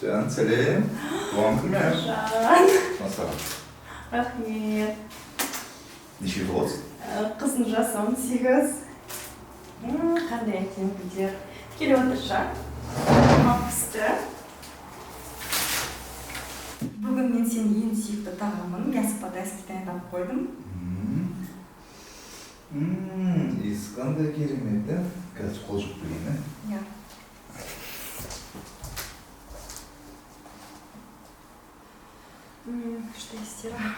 Жан, сәлем. Туған күн мен. Жан. Насырам. Рахмет. Неше жыл болсын? Қызым жасы 18. Қандай екен гүлдер. Келе отыр Жан. Мама пісті. Бүгін мен сені ең сүйікті тағамын мясо по-тайски дайындап қойдым. Иіс қандай керемет, да? Қазір қол жуып келейін, Иә. Что я стираю?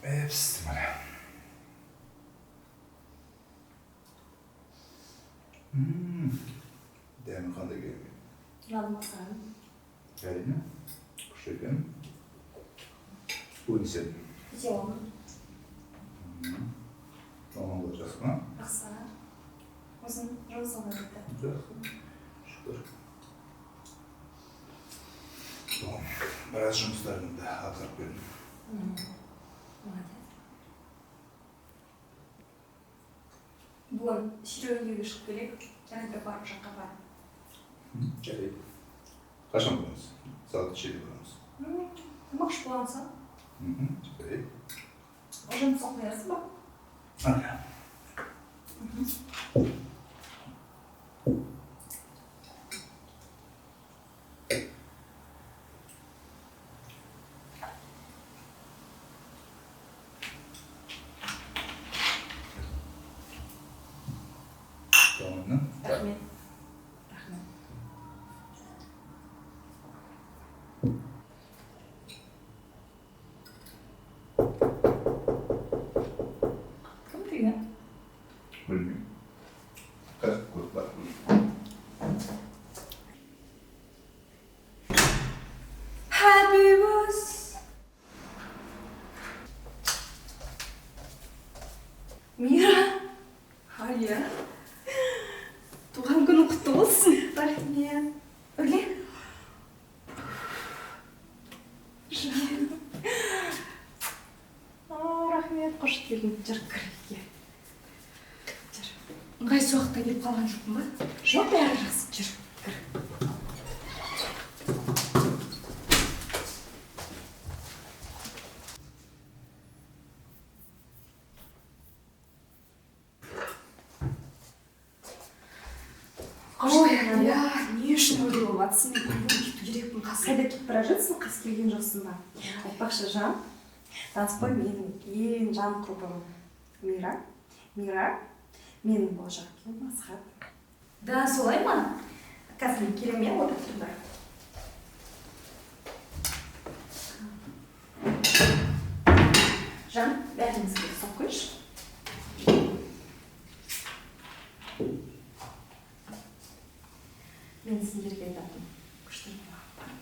Пістім әлі. Дәмі қандай керемет. Жалмасаң. Әрине. Күшті екен. Бүгін сен. Сделано. Мамам да жақсы ма? Жақсы. Өзің жұмысың бар еді. Жақсы. Шүкір. Біраз жұмыстарымды атқарып бердім. Молодец. Бүгін Серегеге шығып келейік. Және де барып жаққа барып. Жарайды. Қашан боламыз? Сағат нешеде боламыз? Тамақ болғанса. Жарайды. Жұмыс оқиярсың ба? Ага. Tamam. Рахмет. Рахмет. Кім деген? Білмеймін. Қазір көріп бар. Happy was. Мира. Алия. Туған күнің құтты болсын. Рахмет. Өле? Рахмет, қош келдің. Жүр, кірге. Жүр. Ыңғайсыз уақытта келіп қалған жоқпын ба? Жоқ, бәрі жақсы. Жүр, кір. Ой, я не үшін өлі болып атсың, мен кету керекпін. Қайда кетіп бара жатсың, қас келген жоқсың ба? Айтпақшы, Жан, таныспай менің ең жан құрбым Мира. Мира, менің болашақ күйеуім Асхат. Да, солай ма? Қазір мен келемін, отырып тұрдар. Жан, бәріңізге соқ қойшы. Мен сендерге айтатын күшті болған.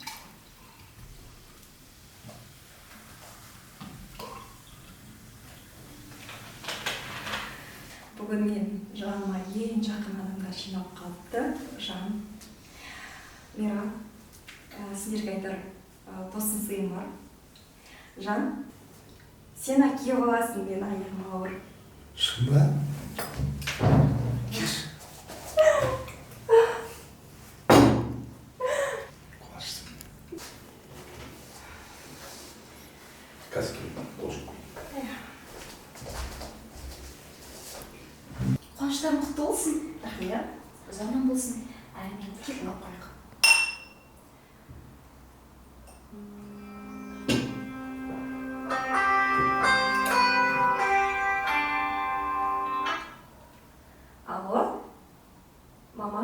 Бүгін мен жаныма ең жақын адамдар жинап қалыпты. Жан, Мира, сендерге айтар тосын сыйым бар. Жан, сен әке боласың, мен аяғым ауыр. Шын ба? Кеш. Қазір келіп, қол жуып келейін. Қуаныштар мықты болсын. Рахмет. Өз аман болсын. Әмин, келіп алып қойық. Алло? Мама?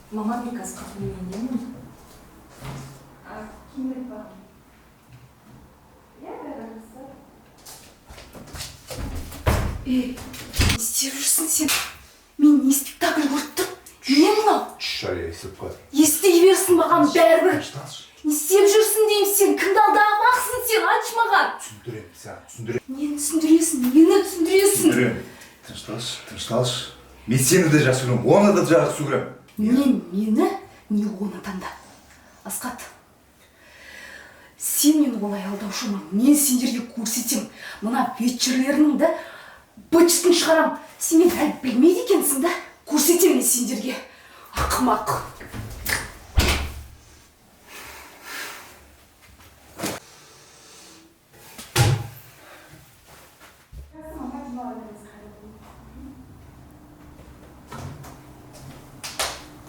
Мама, мен қазір қапылмейіндемін. Кімдік бар? Иә, бәрімізді. Не істеп жүрсің сен? Мен не спектакль көріп тұр? Не мынау? Жария естіп қой. Естей берсін маған бәрібір. Тынышталшы. Не істеп жүрсің деймін сен? Кімді алдамақсың сен? Айтшы маған. Түсіндірем, саған түсіндірем. Нені түсіндіресің? Нені түсіндіресің? Түсіндірем. Тынышталшы. Мен сені де жақсы көрем, оны да жақсы көрем. Мені? Не оны таңда? Асқат. Сен мені олай алдаушымын. Мен сендерге көрсетем. Мына вечерлеріңді быт-шытын шығарам. Сен мені әлі білмейді екенсің да. Көрсетемін мен сендерге. Ақымақ.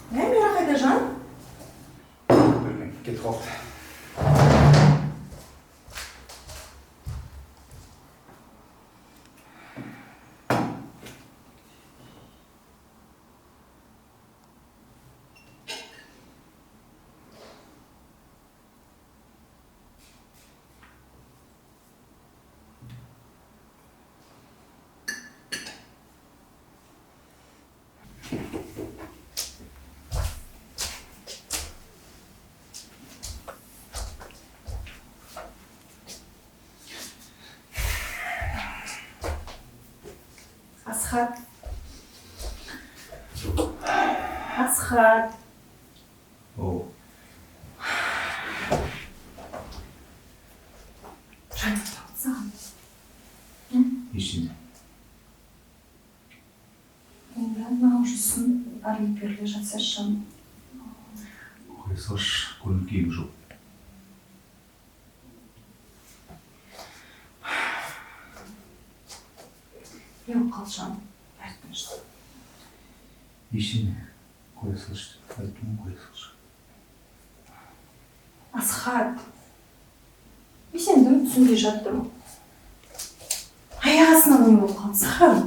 Мира қайда, Жан? Білмеймін, кетіп қалды. Асхат. Асхат. О. Жан, саған. Ештеңе. Енді мынау жүзін арылып беріле жатса Жан. Қоя салшы, көңіл күйім жоқ. Yok kalacağım. Ertmiştim. Ештеңе. Қоя салшы. Айттым, қоя салшы. Асхат. Bir senden түсінбей жаттым. Аяқ астынан не болып қалды, саған.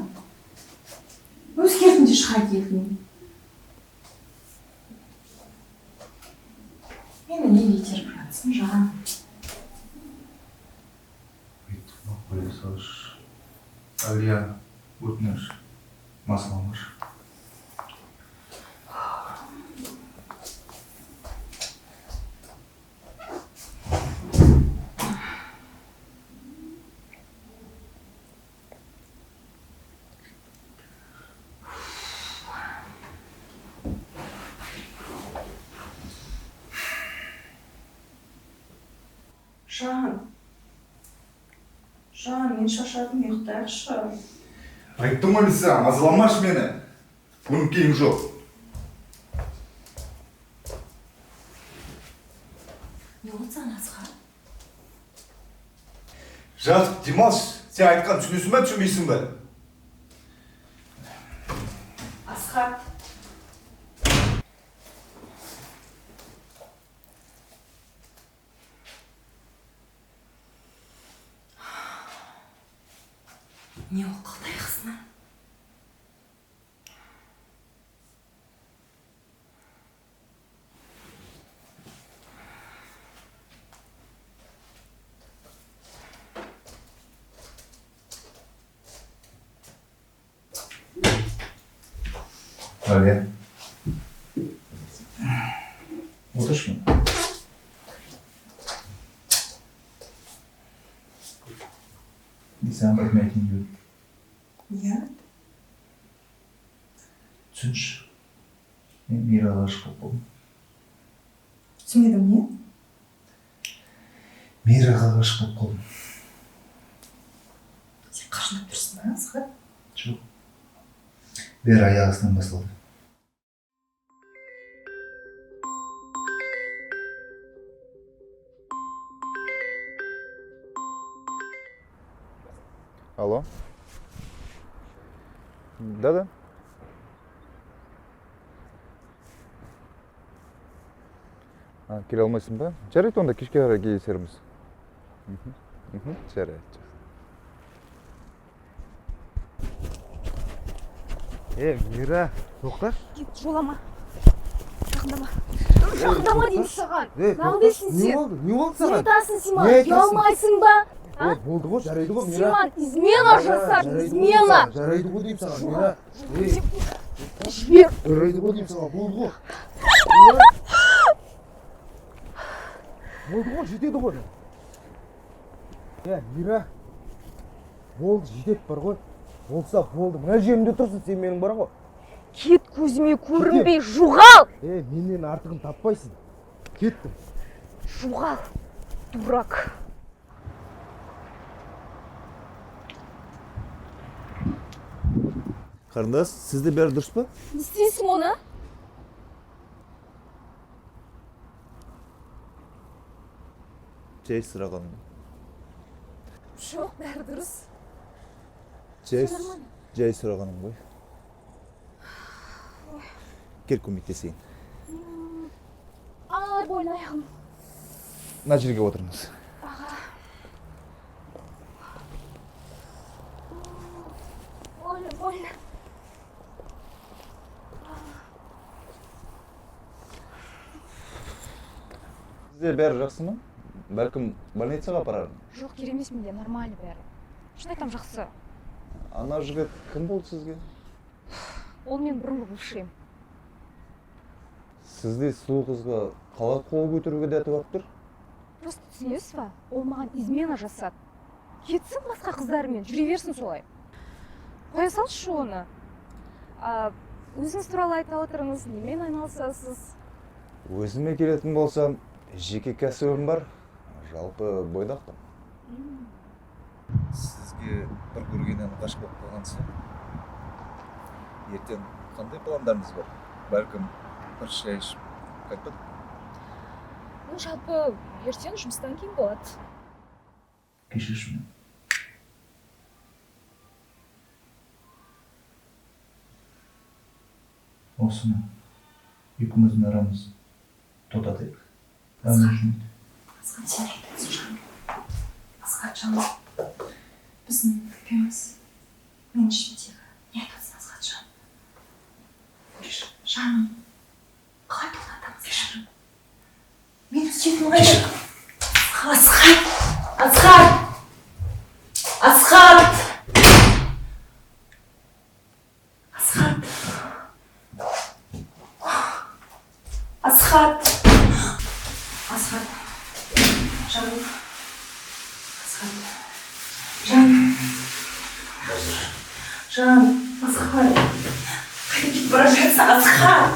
Өзгердің де шыға келдің. Мені неге итеріп жатсың, Жан? Айттым, қоя салшы. Алия, өтініш. Масаламаш. Жан, мен шаршадым, ұйықтайықшы. Айттым ғой саған, мазаламаш мені. Көңіл күйім жоқ. Не болды саған, Асхат? Жатып, Димаш, сен айтқан түсінесің бе, түсінбейсің бе? Асхат. Не ол қылдайықсына? Алия. Отыршы. Саған бір мәтін дейін. Иә? Түсінші. Мен Мираға ғашық болып болдым. Түсінбедім, не? Мираға ғашық болып қалдым. Сен қашаннан тұрсың ба, Асхат? Жоқ. Бері аяқ астынан басталды. Алло. Да. Келе алмайсың ба? Жарайды, онда кешке қарай кездесерміз. Жарайды. Мира, тоқташ. Кет, жолама. Жақындама. Жақындама деймін саған. Неғылдайсың сен? Не болды Не саған? айтасың, Симон? Ұялмайсың ба? Болды ғой, жарайды ғой, Мира. Симон, измена жасар, измена. Жарайды ғой деймін саған, Мира. Жібер. Жарайды ғой деймін саған, болды ғой. Болды ғой, жетеді ғой. Мира. Болды, жетеді бар ғой. Болса болды, мына жерімде тұрсың, сен менің бар ғой. Кет, көзіме көрінбей, жоғал! Менен артығын таппайсың. Кеттім. Жоғал, дурак. Қарындас, сізде бәрі дұрыс па? Не істейсің оны? Жай сұрағаным. Жоқ, бәрі дұрыс. Жай сұрағаным ғой. Кел көмектесейін. Ай, бойын аяғым. Мына жерге отырыңыз. Больно. Сізде бәрі жақсы ма? Бәлкім больницаға апарармын. Жоқ, керек емес менде, нормально бәрі. Шын айтам, жақсы. Ана жігіт кім болды сізге? Ол мен бұрынғы бывшийім. Сізде сұлу қызға қалай қол көтеруге дәті барып тұр? Просто түсінесіз ба? Ол маған измена жасады. Кетсін басқа қыздармен, жүре берсін солай. Қоя салшы оны. Өзіңіз туралы айта отырыңыз, немен айналысасыз? Өзіме келетін болсам, жеке кәсібім бар, жалпы бойдақпын. Сізге бір көргеннен ғашық болып қалғанса, ертең қандай пландарыңыз бар? Бәлкім бір шай ішіп қайтпадық? Жалпы ертең жұмыстан кейін болады. Кешірші мені. Осыны екеуміздің арамыз тоқтатайық. Әмір жүрмейді. Асхат, сен айтасың жаным. Асхат жаным. Біздің екеуміз. Мен ішімдегі. Не айтасың Асхат жаным? Көрші, жаным. Қалай тоқтатамыз жаным? Мен сүйетін қайда? Асхат! Асхат! Асхат! Асхат! Асхат! Асхат! Жаным. Асхат. Жаным. Жаным. Асхат. Қайда кетіп бара жатсың, Асхат?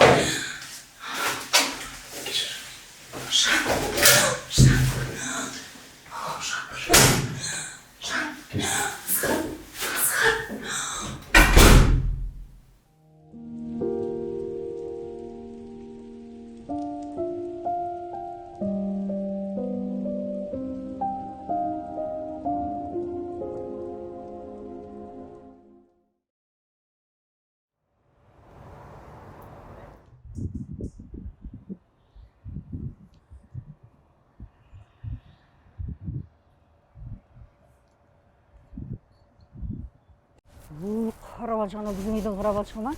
Қарап алшығына, біздің үйдің қарап алшығына.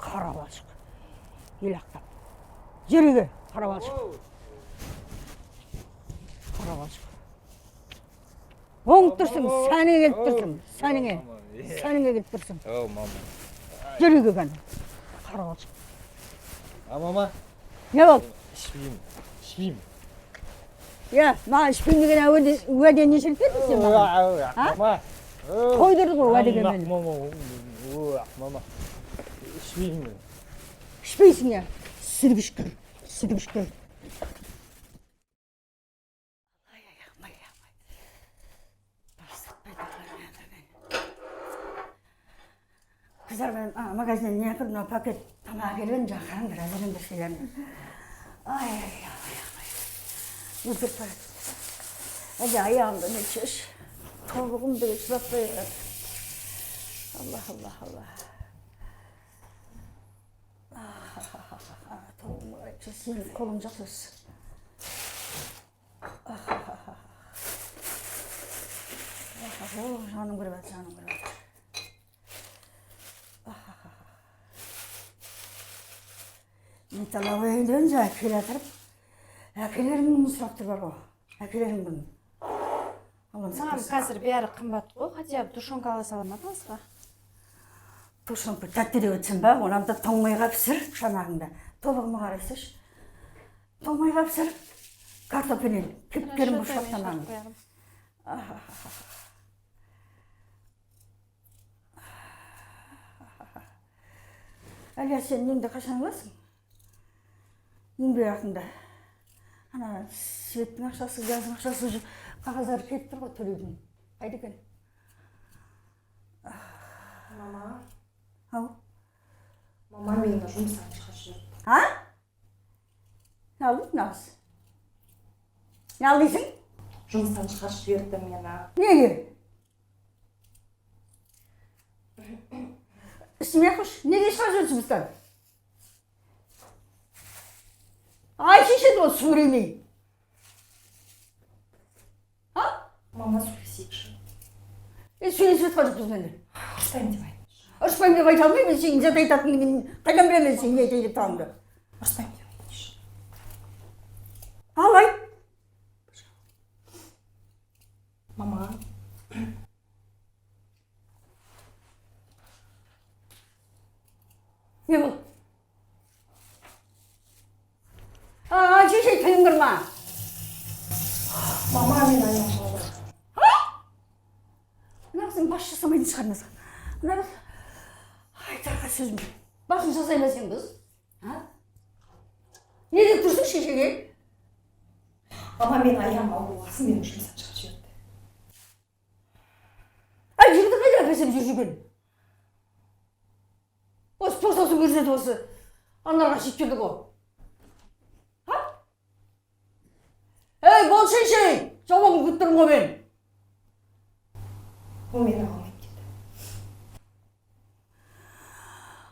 Қарап алшық. Ел ақтап. Жерге қарап алшық. Қарап алшық. Оң тұрсың, сәніңе келіп тұрсың, сәніңе келіп тұрсың. О, мама. Жүрегі ғана, қарап алшық. Мама. Не болды? Ішпеймін. Иә, маған ішпеймін деген уәде не шілтеді сен маған? Мама. Қойдырды ғой уәдеге мені. Мама. Ішпеймін. Ішпейсің иә, сүргішкір. Қыздар, мен магазиннен не кірдім, пакет тамақ келген, жақарыңдар, әзіріңдер шелерін. Ай. Өтіп барады. Әже аяғымды не чеш. Тобығымды шылап қойған. Allah. Тобығымды қайтшы, сенің қолың жақсыз. Жаным кіріп. Металловыйден жа әкеле атырып, әкелерімнің сұрақтыр бар ғой, әкелерімнің. Мам, қазір бәрі қымбат қой, хотя бы тушенка ала саламадыңыз ба? Тушенка тәттіде өтсін ба, онамда тоңмайға пісір шамағында. Тобығыма қарайсыш. Тоңмайға пісір, картофелін, кепкерін бұшақ тамағын. әлия сен неңді қашан аласың? Еңбек ақыңда. Ана Светтің ақшасы, Газдың ақшасы уже қағаздары кетіп тұр ғой төлеудің. Қайда екен? Мама. Ау. Мама мені жұмыстан шығарып жіберді. А? Не алдың нағыз? Не алдың? Жұмыстан шығарып жіберді мені. Неге? Үстіме қош, неге шығарып жүрсің жұмыстан? Ай шешеді ол сөйлемей. А? Мама сөйлесейікші. Сөйлесіп жатқан жоқпыз менде. Ұрыспаймын деп айт. Ұрыспаймын деп айта алмаймын, сен зат айтатынын қайдан білемін сен не айтайын деп тұрғаныңды. Ұрыспаймын деп айтшы. Ал айт. Мама. Не болды? Шешей тілін кірма. Мама мен аяғым ауыр. Мына сен бас жасамайтын шығармасың. Мына біз айтарға сөзім. Басын жасаймасың біз. Не деп тұрсың шешеге? Мама мен аяғым ауыр болғасын мені жұмыстан шығарып жіберді. Жігіті қайда әкесіп жүрген? Осы посасын көрсетіп осы аналарға сөйтіп жүрді ғой. Ей, бол шешей! Жауабын күттірім ғой мен. Ол мені алмайды деді.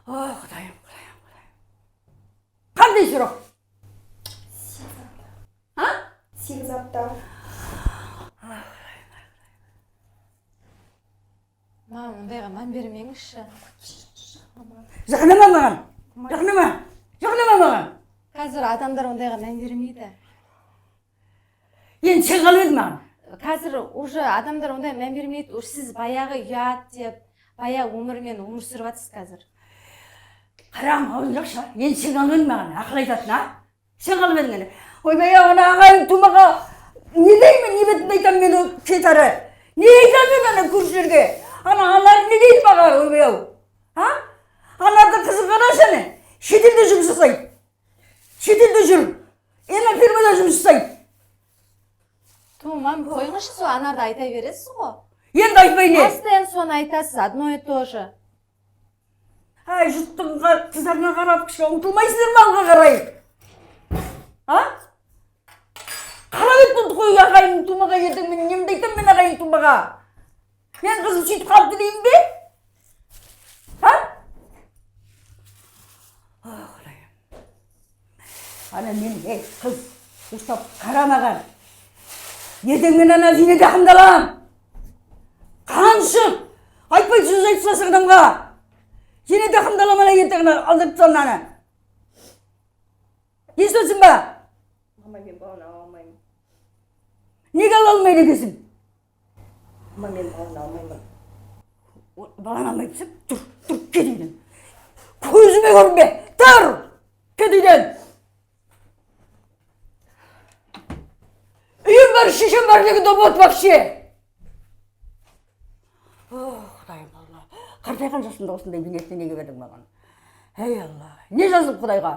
Құдайым. Қандай сұрақ? Сегіз апта. Мама, ондайға мән бермеңізші. Жағынама маған. Жағынама маған. Қазір адамдар ондайға мән бермейді. Енді сен қалып едің маған. Қазір уже адамдар ондай мән бермейді. Сіз баяғы ұят деп, баяғы өмірмен өмір сүріп жатсыз қазір. Қарағым, ауыз жақша. Енді сен қалып едің маған. Ақыл айтатын, а? Сен қалып едің. Ойбай, ана ағайын тумаға не деймін, не бетімді айтам мені кетары. Не айтам мен ана көршілерге? Ана аналар не дейді маған, ойбай ау? Анардың қызы қарасаны. Шетелде жұмыс жасайды. Шетелде жүр. Ена фирмада жұмыс жасайды. Мам, қойыңызшы, сол анарды айта бересіз ғой. Енді айтпай не? Постоянно соны айтасыз, одно и то же. Ай, жұрттың қыздарына қарап кішке ұмтылмайсыңдар ма алға қарай? Қарап ет бұл қой ағайын тумаға ертең мен немді айтам мен ағайын тумаға? Мен қызым сөйтіп қалыпты деймін бе? Ана мен, қыз, ұстап қарамаған. Ертең мен ана зейнеде қамдалам. Қаншық, айтпай сөз айтсасың адамға. Зейнеде қамдалам ана ертең алдырып салын ана. Естісің ба? Мама мен баланы ала алмаймын. Неге ала алмайды екенсің? Мама мен баланы алмаймын. Баланы алмайсың? Тұр, кет үйден. Көзіме көрінбе, тұр, кет үйден. Үйім бар, шешем бар деген доп отпақшы. Құдайым Алла, қартайған жасында осындай бейнетті неге бердің маған? Ей Алла, не жазып Құдайға?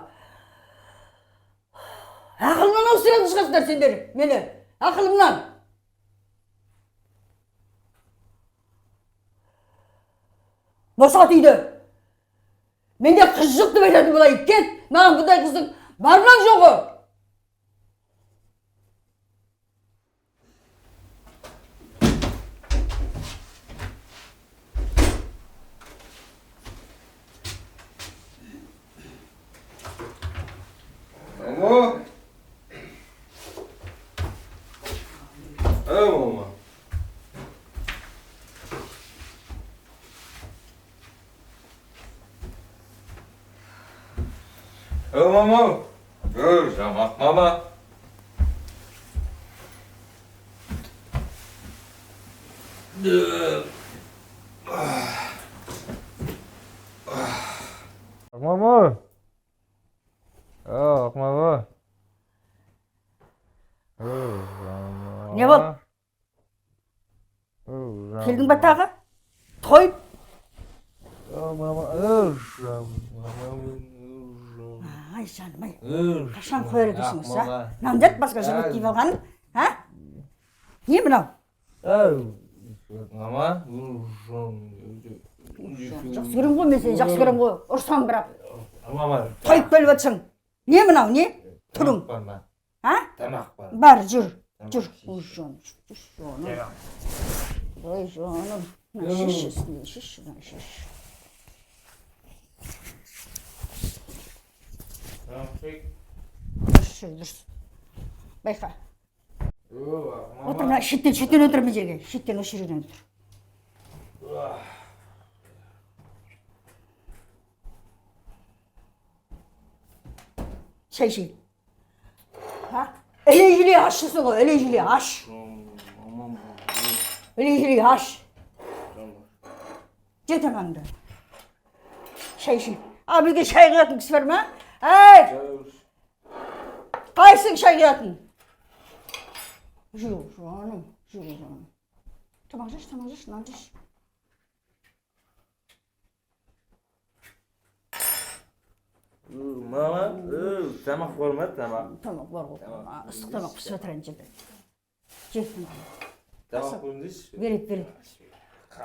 Ақылымнан ауыстыратын шығасыңдар сендер, мені, ақылымнан. Босат үйді. Менде қыз жоқ деп айтатын болайын, кет, маған бұндай қыздың барынан жоғы. Мама? Мама? Мама? Жамақ мама? Мама? Мама? Не болды? Келдің ба тағы? Той? Ай жаным ай. Қашан қояр екенсіңіз, а? Мынаны басқа жігіт киіп алған, а? Не мынау? Мама, Жақсы көрем ғой, мен сені жақсы көрем ғой. Ұрсам бірақ. мама, Тойып келіп отырсың. Не мынау, не? Тұрың. А? тамақ бар. Бар, жүр. Жүр. Ой, жаным. Ой, жаным. Шеш, шеш, шеш. Дұрыс, дұрыс. Байқа. Отыр, мына шеттен отыр мына жерге. Шеттен осы жерден отыр. Шай ішейік. Іле-жүле ашшысың ғой, іле-жүле аш. Іле-жүле аш. Же тамағыңды. Шай ішейік. А, бізге шай құятын кісі бар ма? Әй! Қайсың шай құятын? Жоқ, жаным, жоқ, жаным. Тамақ жеш, нан жеш. Мама, тамақ бар ма, тамақ? Тамақ бар ғой, ыстық тамақ пісіп жатырайын жерде. Жет тамақ. Тамақ көріндейсіз? Береді.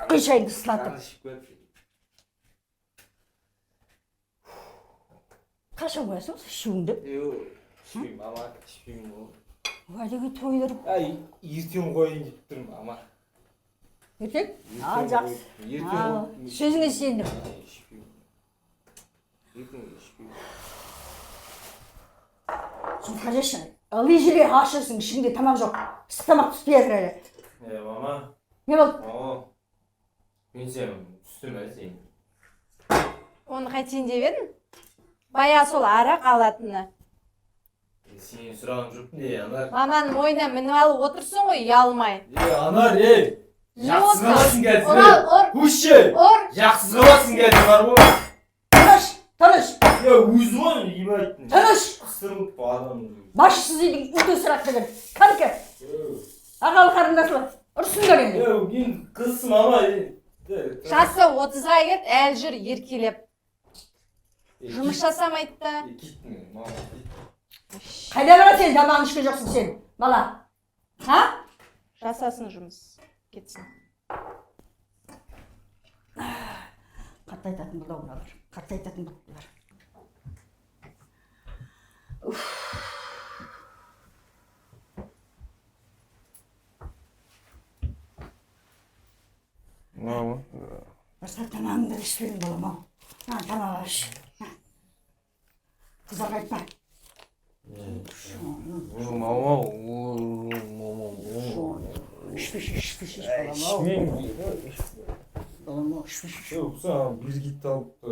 Құй шайыңды сылатып. Қашан қоясың ішуіңді? ішпеймін, мама, ішпеймін ғой. Әлеге тойлар. Ертең қойын деп тұрмын, мама. Ертең? Жақсы. Сөзіңе сендім. Жұмқа жешін. Ылы-жүле ашырсың, ішіңде тамақ жоқ. Ыстық тамақ түспей жатыр әлі. Мама. Не болды? Мама. Мен сен түстіме сен. Оны қайтейін деп едің? Бая сол арақ алатыны. Сен сұрағым жоқ не, Анар? Маманың мойнына мініп алып отырсың ғой, ұялмай. Анар, жақсыз қаласың кәдісі. Ұр. Көшші. Жақсыз қаласың кәдісі бар ғой. Тыныш. Өзі ғой, емайттың. Тыныш. Қыстырып адам. Башсыз үйдің үйде сұрақ деген. Кәнкі. Ағалы қарындасылар. Ұрсыңдар енді. Мен қызсым ама. Жасы 30-ға кет, әлі жүр еркелеп. Жұмыс жасамайды да. Кеттің, мама. Қайда бара сен, тамағын ішкен жоқсың сен, бала. Ха? Жасасын жұмыс. Кетсін. Қатты айтатын бұл бұлар. Қатты айтатын бұлар. Мама. Басқа тамағыңды ішпедің балам ау. Тамақ іш. Қыздарға айтпа. Мама. Ішпеш балам ау. Балам ау, ішпеш. Саған бергетті алып тұр.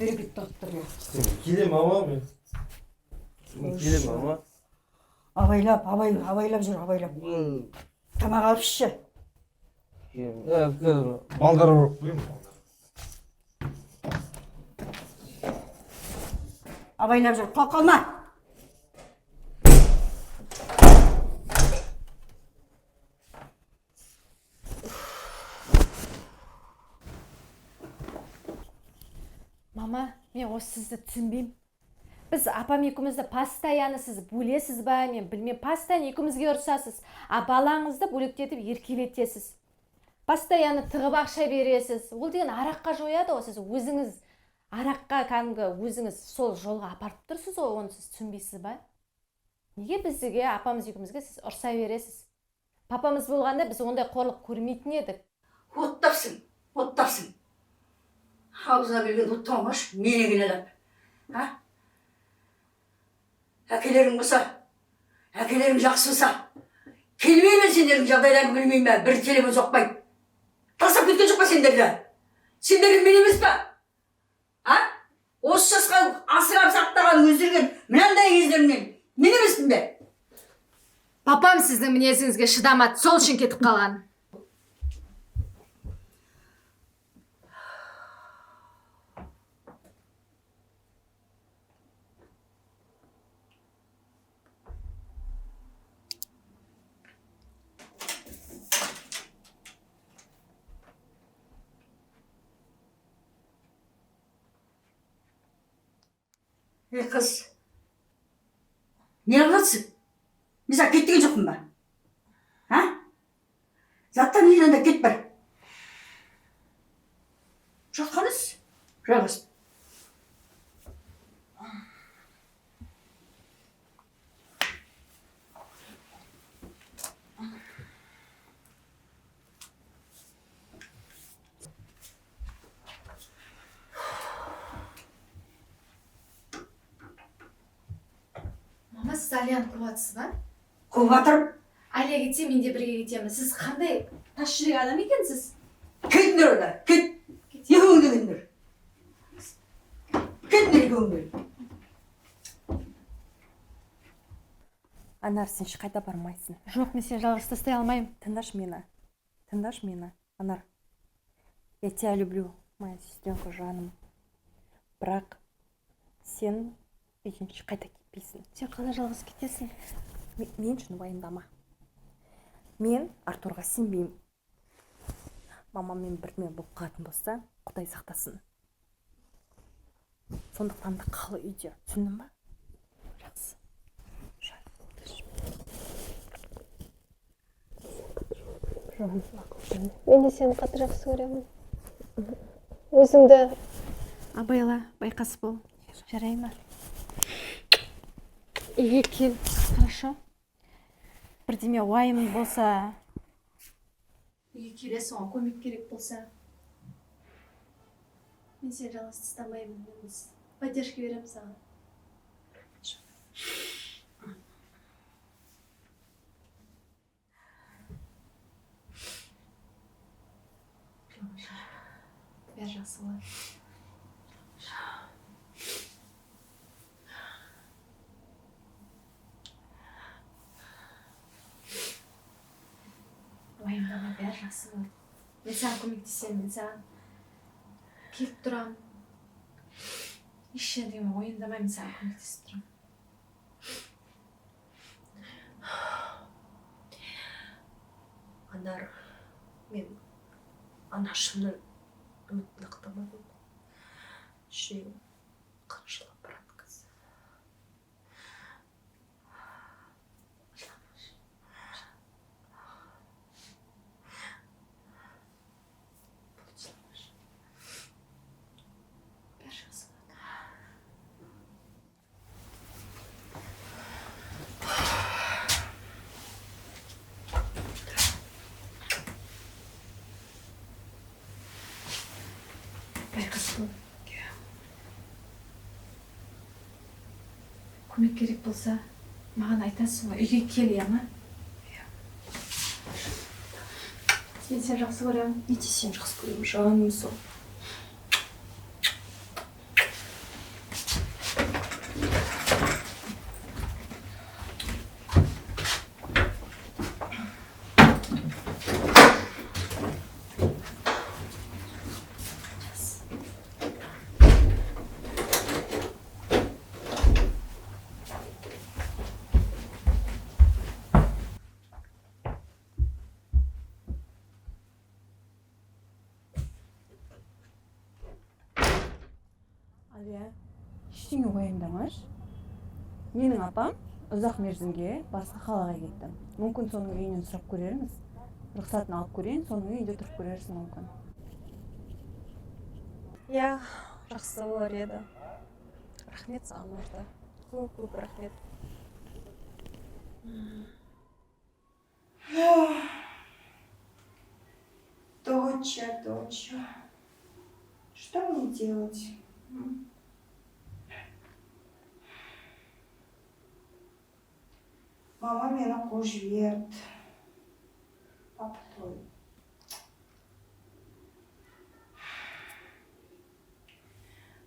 Бергетті алып тұр. Келем мама мен. Келем мама. Абайлап жүр, абайлап. Тамақ алып ішші. Балдар ұрып қойым. Абайлап жүр, қалма. Мама, мен осы сізді түсінбеймін. Біз апам екеумізді постоянно сіз бөлесіз ба, мен білмеймін, постоянно екеумізге ұрсасыз, а балаңызды бөлектетіп еркелетесіз. Постоянно тығып ақша бересіз. Ол деген араққа жояды ғой, сіз өзіңіз араққа кәдімгі өзіңіз сол жолға апарып тұрсыз ғой, оны сіз түсінбейсіз ба? Неге бізге, апамыз екеумізге сіз ұрса бересіз? Папамыз болғанда біз ондай қорлық көрмейтін едік. Оттапсың. Аузына келген оттамаш, мені кінәлап. Әкелерің болса, әкелерің жақсы болса, келмеймін сендердің жағдайларын білмеймін бе, бір телефон соқпайды. Тастап кеткен жоқ па сендерді? Сендердің мен емес па? Осы жасқа асырап сақтаған, өздірген мынандай кездерінен мен емеспін бе? Папам сіздің мінезіңізге шыдамады, сол үшін кетіп қалған. Ей қыз, не қыласың? Мен саған кет деген жоқпын ба? А? Заттан үйрен де кет бір. Жатқаныз? Жалғыз. Мама, сіз Алияны қуып жатсыз ба? Қуып жатырмын. Алия кетсе мен де бірге кетемін. Сіз қандай тас жүрек адам екенсіз? Кетіңдер одан, кет. Екеуіңді кетіңдер. Кетіңдер екеуіңді. Анар, сен ешқайда бармайсың. Жоқ, мен сені жалғыз тастай алмаймын. Тыңдашы мені. Тыңдашы мені, Анар. Я тебя люблю, моя сестренка жаным. Бірақ сен үйден ешқайда кетпейсің. Сен қалай жалғыз кетесің? Мен үшін уайымдама. Мен Артурға сенбеймін. Мамамен бірдеме болып қалатын болса, Құдай сақтасын. Сондықтан да қалы үйде, түсіндің ба? Жақсы. Мен де сені қатты жақсы көремін. Өзіңді Абайла, байқас бол. Жарай ма? үйге кел. Хорошо. Бірдеме уайым болса, Үйге келесің, оған көмек керек болса. Мен сені жалғыз тастамаймын. Поддержка беремін саған. Бәрі жақсы болады. Уайымдама, бәрі жақсы болады. Мен саған көмектесемін, мен саған келіп тұрамын. Ешқандай уайымдамай, мен саған көмектесіп тұрамын. Анар, мен анашымның үмітін ақтамадым. Жүрегім қынжылып барады қыз. Бәрі жақсы болады. Байқас бол. Көмек керек болса, маған айтасың ғой, үйге кел, иә ма? Мен сені жақсы көремін. Мен де сені жақсы көремін, жаным сол. Алия, ештеңе уайымдамашы. Менің апам ұзақ мерзімге басқа қалаға кетті. Мүмкін соның үйінен сұрап көрерміз. Рұқсатын алып көрейін, соның үйінде тұрып көрерсің мүмкін. Иә, жақсы болар еді. Рахмет саған Марта. Көп рахмет. Доча, что мне делать? Мама меня қуып жіберді. Папа твой.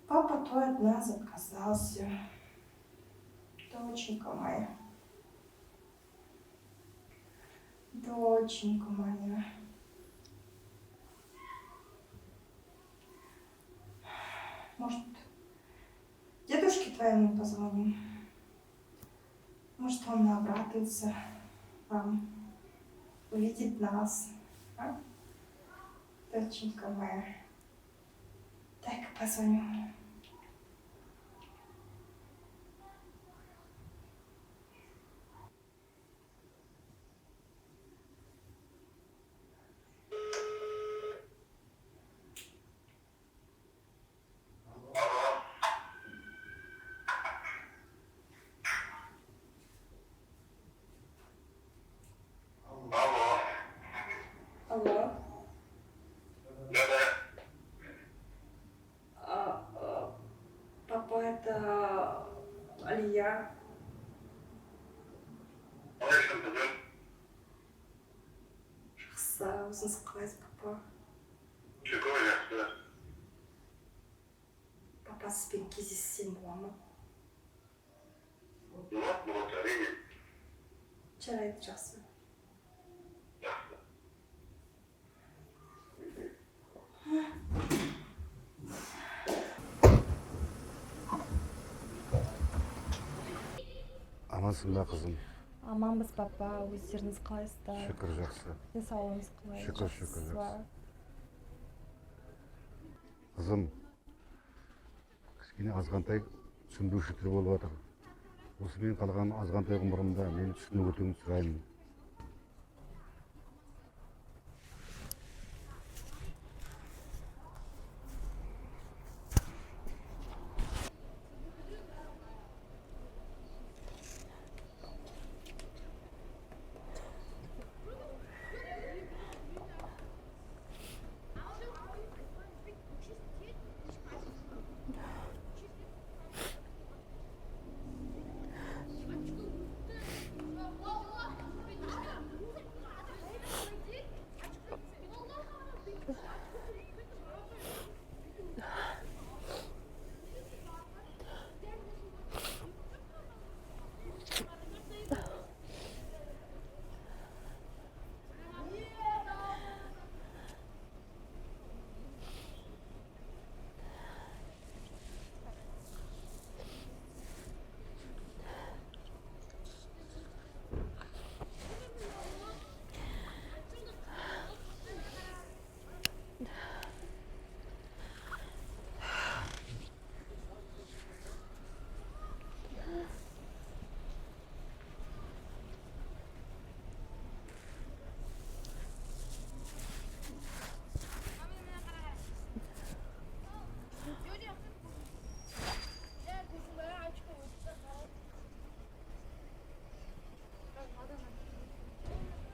Папа твой от нас отказался. Доченька моя. Доченька моя. Может, дедушке твоему позвоним? Может, он обрадуется нам, увидит нас, а? Доченька моя. Дай-ка позвоню. өзіңіз қалайсыз, папа? Шүкір, жақсы. Папа, сізбен кездессем бола ма? Болады, әрине. Жарайды, жақсы. Жақсы. Амансың ба, қызым? Аманбыз, папа. Өздеріңіз қалайсыздар? Шүкір, жақсы. Денсаулығыңыз қалай? Шүкір, Жақсысыз жақсы. ба? Қызым, кішкене азғантай түсінбеушіліктер болып жатыр. Осы мен қалған азғантай ғұмырымда мені түсініп өтуіңізді сұраймын.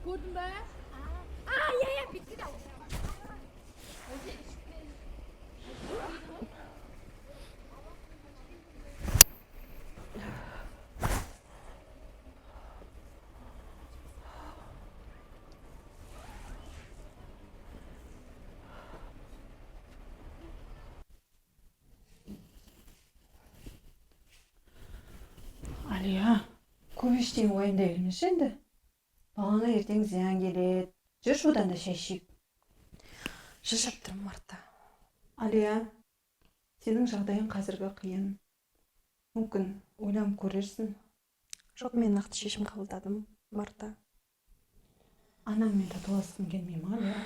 Gördün be? Ya bitti de. Алия, көп ештеңе уайымдай бермеші енді. Балаңа ертең зиян келеді. Жүрші одан да шай ішейік. Жашап тұрмын, Марта. Алия, сенің жағдайың қазіргі қиын. Мүмкін ойланып көрерсің. Жоқ, мен нақты шешім қабылдадым, Марта. Анаммен татуласқым келмей ма, Алия?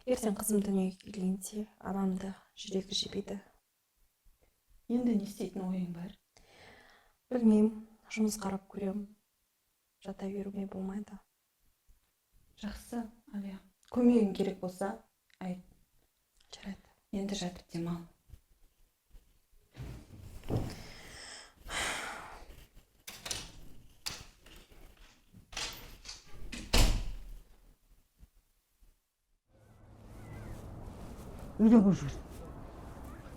Ертең қызым дүниеге келгенде анамды жүрегі жебейді. Енді не істейтін ойың бар? Білмеймін, жұмыс қарап көрем. Жата беруге болмайды. Жақсы, Алия. Көмегің керек болса, айт. Жарайды. Енді жатып демал. Үйдің жүр.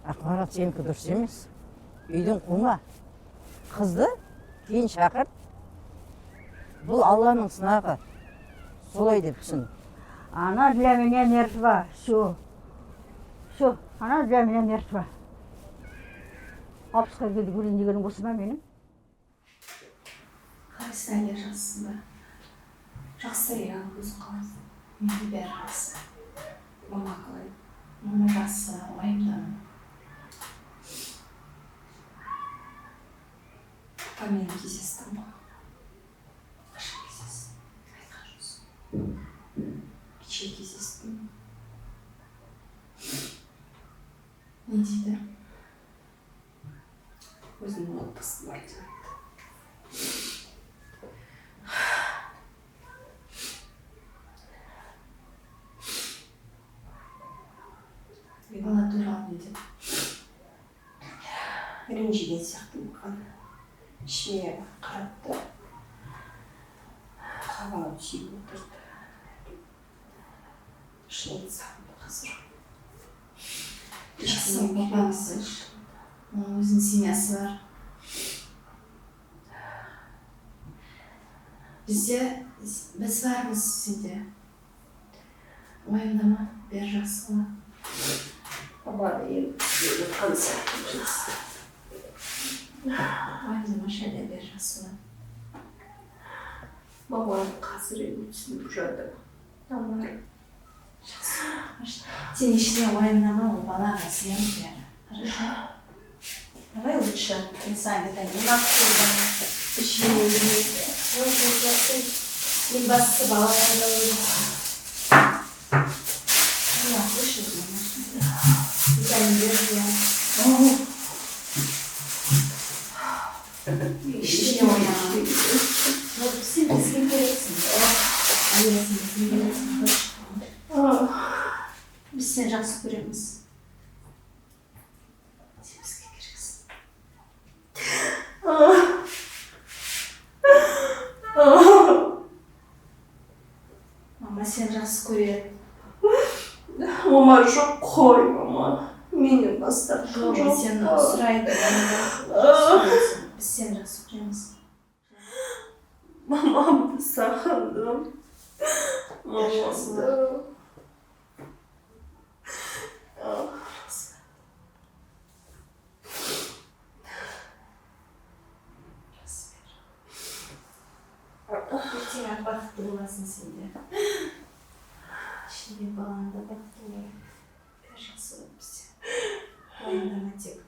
Ақмарат, сенікі дұрыс емес. Үйдің қума. Қызды кейін шақыр. Бұл Алланың сынағы. Солай деп түсін. Она для меня мертва. Все. Все. Она для меня мертва. Алпысқа келді өлейін дегенің осы ма менің? Қалайсың, Алия, жақсысың ба? Жақсы, иә, өзің қалайсың? Менде бәрі жақсы. Мама қалай? Мама жақсы, уайымдамын. Папамен кездестім ғой. Қашан кездестің? Айтқан жоқсың. Кеше кездестім. Не дейді? Өзінің отбасы бар деп айтты. Бала туралы деп ренжіген сияқты маған. Ішіме қаратты. Қабағын сүйіп отырды. Шын сағынды қазір. Жақсы бабаңыз. Оның өзінің семьясы бар. Biz varmız sende. Уайымдама, бәрі жақсы болады. Бабаны еліп қалса. Уайымдама, шәді бәрі жақсы болады. Бабаны қазір түсініп жатыр. Тамар, жақсы. Сен ештеңе уайымдама, ол балаға зиян бәрі. Хорошо? Давай лучше. Не сами так не максимум. Ең бастысы балаға да ойлайсың. Я слышу, витамин D. Еще не ойнамын. Сен бізге керексің. Бізге керексің. Біз сені жақсы көреміз. Сен бізге керексің. Мама сені жақсы көреді. Мама жоқ қой, мама. Менен бастап жоқ. Біз сені сұрайды. Біз сені жақсы көреміз. Мамамды сағындым. Мамамды. Ертең бақытты боласың сен де. Ішінде балаң да бақытты болады. Бәрі жақсы болады бізде. Уайымдама тек.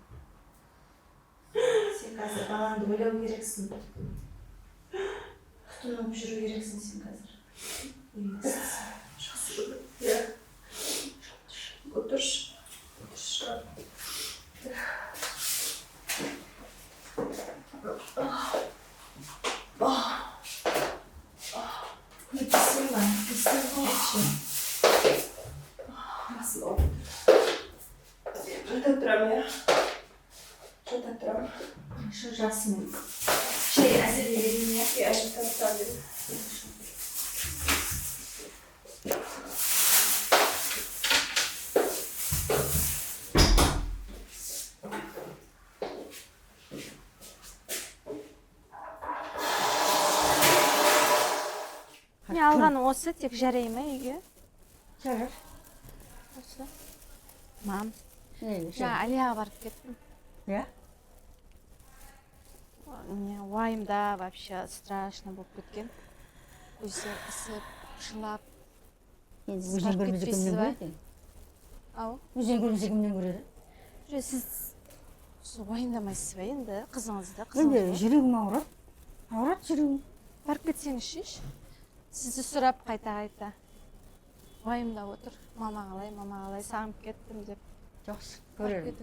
Сен қазір балаңды ойлау керексің. Тұтынып жүру керексің сен қазір. Жақсы жүру. Иә. Отыршы. Жата тұрам, я. Жата тұрам. Жасымен. Шай әзірлеген, я. Я жата тұрам. Не алғаны осы, тек жарай ма үйге? Жарар. Осы. Мам. Жаңа Алияға барып кеттім. Иә? Уайымда вообще страшно болып кеткен. Өзі ісіп, жылап. Өзің көрмесе кімнен көреді? Ау? Өзің көрмесе кімнен көреді? Сіз уайымдамайсыз ба енді қызыңызды? Енді жүрегім ауырады. Ауырады жүрегім. Барып кетсеңізші. Сізді сұрап қайта-қайта. Уайымдап отыр. Мама қалай, сағынып кеттім деп. Жақсы, көрерім.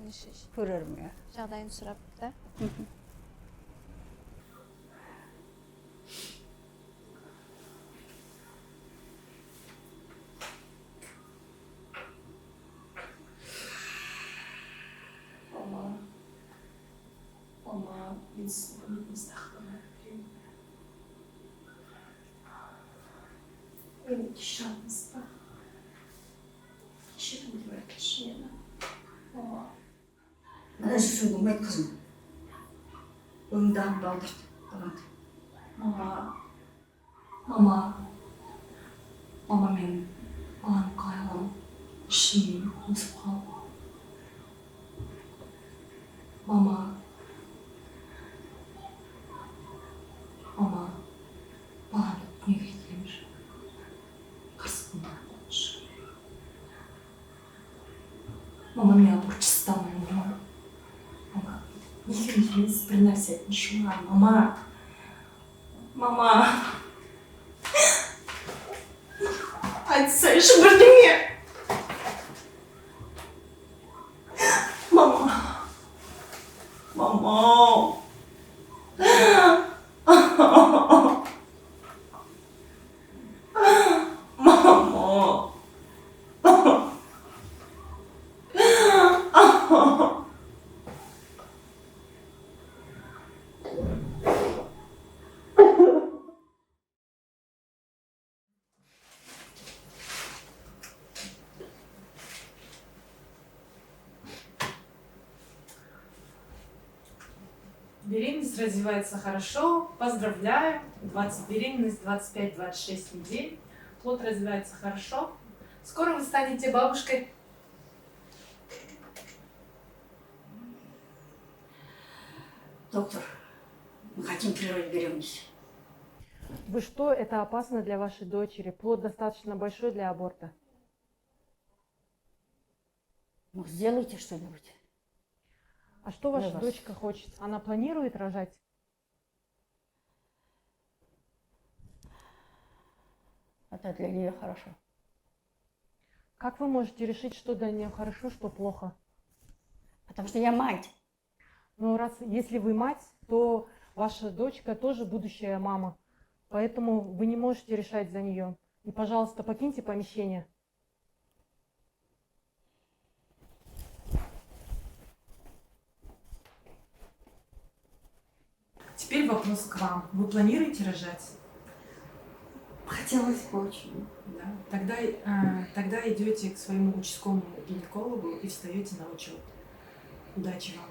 Көрерім, иә. Жағдайын сұрап та. Мама, мен сіздің көмегіңізді ақтамай беремін. Мені кешіре алыңыз ба? Кешірім деп айтшы мені. Мама. Мына жүрсің болмайды қызым. Өңді алдырды балаңды. Мама мен баланы қалай аламын? Ішімнен қосып қалып. Мама, баланы дүниеге келемір. Қарсылығында қойшы. Мама, мен аборт жасамаймын, мама. Неге емес бір нәрсе айтын шығар, мама. Айтсайшы бірдеңе. Мама. Плод развивается хорошо. Поздравляю. 20 беременность, 25-26 недель. Плод развивается хорошо. Скоро вы станете бабушкой. Доктор, мы хотим прервать беременность. Вы что, это опасно для вашей дочери? Плод достаточно большой для аборта. Ну, сделайте что-нибудь. А что ваша Для вас. дочка хочет? Она планирует рожать? Это для нее хорошо. Как вы можете решить, что для нее хорошо, что плохо? Потому что я мать. Ну, если вы мать, то ваша дочка тоже будущая мама. Поэтому вы не можете решать за нее. И, пожалуйста, покиньте помещение. Теперь вопрос к вам. Вы планируете рожать? Хотелось бы очень. Да. Тогда идете к своему участковому гинекологу и встаете на учет. Удачи вам.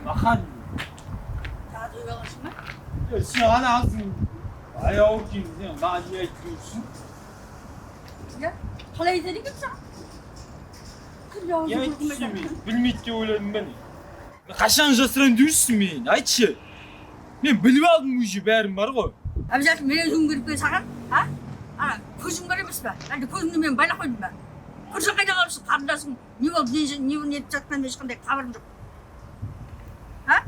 Ахан. Daha duyuyorsun mu? Ya sen anasın. Ayağı kim sen? Naciye etmiyorsun. Ya, halay dedik mi sen? Kır yavrucu Ya kurdum etsin ben. bilmeyip de oyladım ben. Kaşan жасыран дейсің мен, айтшы. Мен біліп алдым уже бәрін бар ғой. Обязательно мен өзім көріп келе саған, а? Ана, көзің бар емес пе? Әлде көзіңді мен байлап қойдым ба? Көрсең қайда қалыпсың, қарындасың, не болды, не етіп жатқанында ешқандай хабарым жоқ. А?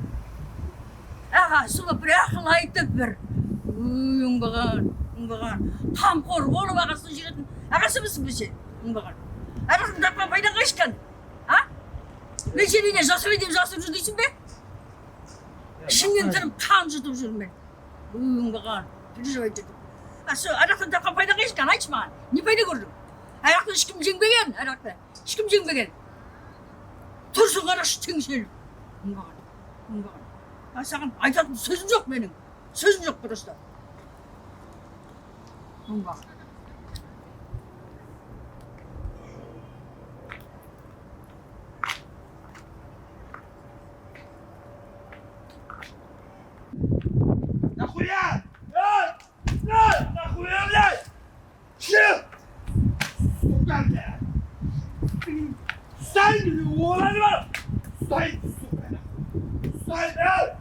Аға, сұлы бір ақыл айтып бір. Оңбаған, қамқор болып ағасын жүретін ағасымысың бе сен? Оңбаған. Ағасын тапқан пайда қашқан, а? Мен сенен жасырай деп жасырып жүр дейсің бе? Ішімнен тұрып қан жұтып жүрмін мен. Оңбаған, переживай жүрдім. Арақтан тапқан пайда қашқан, айтшы маған, не пайда көрдің? Арақты ешкім жеңбеген, арақты. Ешкім жеңбеген. Тұрсын қарашы теңселіп. Оңбаған. Саған айтатын сөзім жоқ менің. Сөзім жоқ просто. Оңбаған. Нахуя? Нахуя, блядь? Че? Сука, блядь. Встань, блядь, улади бар. Встань, сука. Встань, блядь.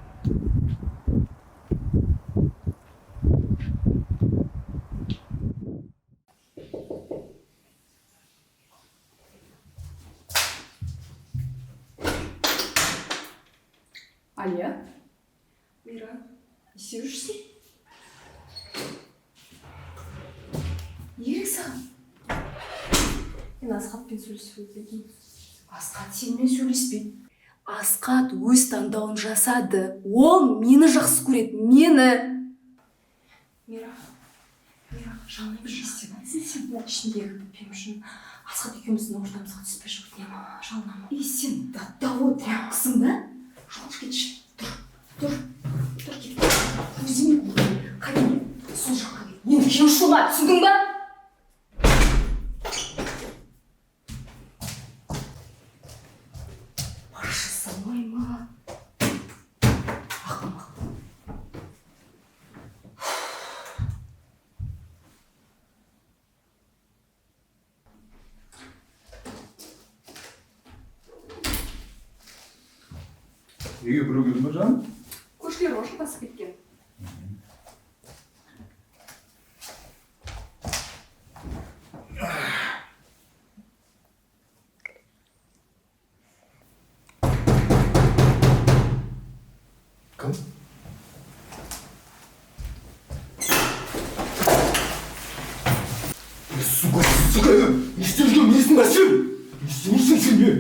Алия? Мира, не істеп жүрсің? Не керек саған? Мен Асқатпен сөйлесіп едім. Асқат сенімен сөйлеспейді. Асқат өз таңдауын жасады. Ол мені жақсы көреді, мені. Мира, жаным бір істеп айтсын сен. Ішіндегі бүпем үшін Асқат екеуміздің ортамызға түспеші өтінемін. Жалынамын. Сен даттауы тряпкісің ба? Жоғыш кетші. Тұр кет. Өзіме қайда сол жаққа кет. Енді кеушілға түсіндің ба? Баршы салмай ма? Ақымақ. Үйге біреу келді ме жаным? Көршілер ошын басып кеткен. Кім? Сука, не істеп жүрген несің бар сен? Не істемейсің сен не?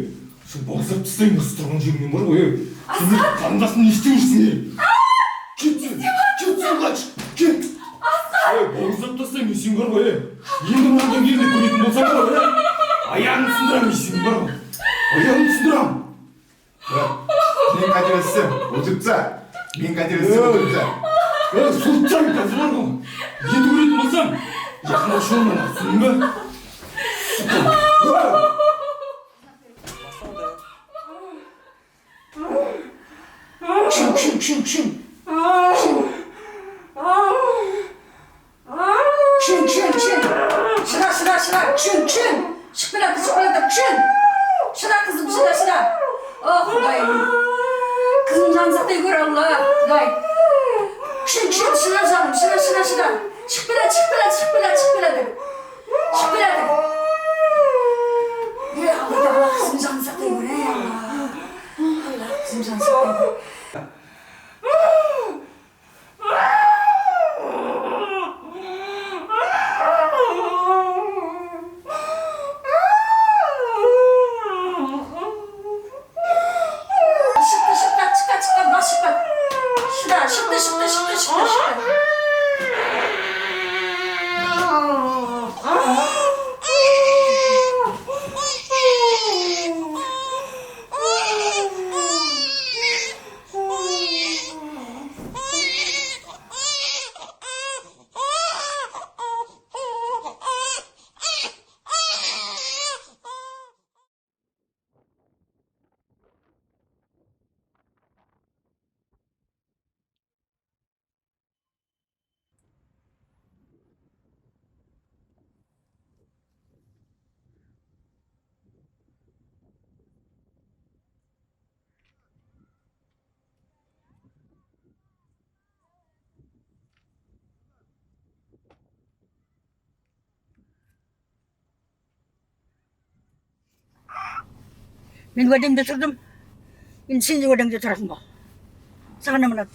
Сен бауыздап тастаймын осы тұрған жеріңнен бар ғой. Асқат! Қарындасың не істеп жүрсің? Кет сен қач! Кет! Асқат! Бауыздап тастаймын сен бар ғой. Енді мынандай жерде көретін болсам бар ғой. Аяғын сындырамын сен бар ғой. Аяғын сындырамын. Мен қателессем, өтіпті. Мен қателессем, өтіпті. Сұлтан қазір бар ғой. Енді көретін болсам, жақындашуым мына, түсіндің ба? Кшын. Шыра. Шыра қызым, шыра. О, Құдайым. Kızım Canzak'ta gör Allah. Gay. Kşın şıra canım. Şıra. Çık bela. Ya Allah kızım Canzak'ta gör ey Allah. Allah kızım Canzak'ta gör. Мен уәдемді тұрдым. Енді сен де уәдеңде тұрасың ба? Саған аманат.